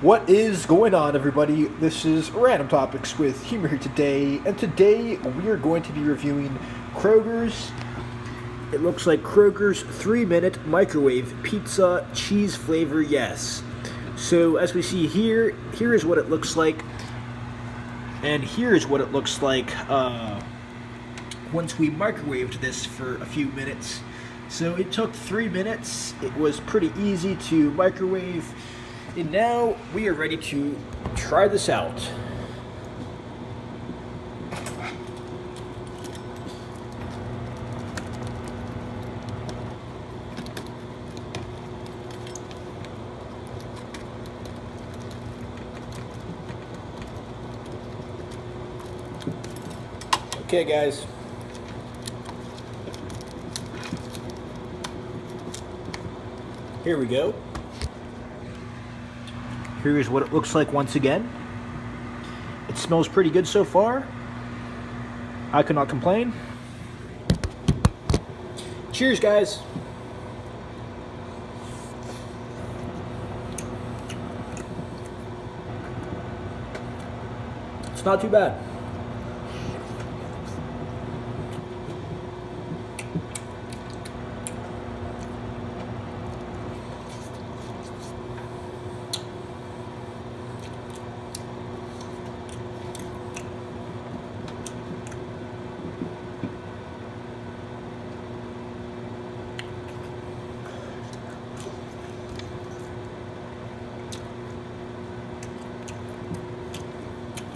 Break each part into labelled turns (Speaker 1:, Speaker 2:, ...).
Speaker 1: What is going on, everybody? This is Random Topics with Humor here today, and today we are going to be reviewing Kroger's. It looks like Kroger's 3-minute microwave pizza cheese flavor yes. So as we see here is what it looks like, and here is what it looks like once we microwaved this for a few minutes. So it took 3 minutes. It was pretty easy to microwave. And now we are ready to try this out. Okay, guys. Here we go. Here's what it looks like once again. It smells pretty good so far. I cannot complain. Cheers, guys. It's not too bad.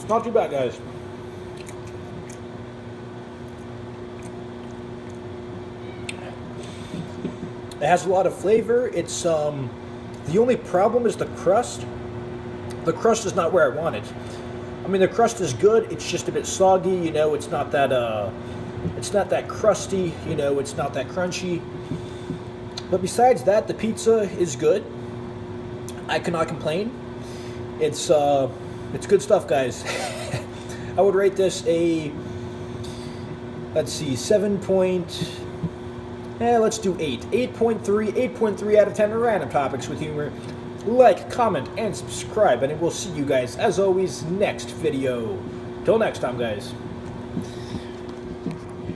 Speaker 1: Not too bad, guys. It has a lot of flavor. It's the only problem is the crust. The crust is not where I want it. I mean, the crust is good. It's just a bit soggy. You know, it's not that crusty. You know, it's not that crunchy. But besides that, the pizza is good. I cannot complain. It's good stuff, guys. I would rate this a, let's see, 8.3 out of 10 Random Topics with Humor. Like, comment, and subscribe, and we'll see you guys, as always, next video. Till next time, guys.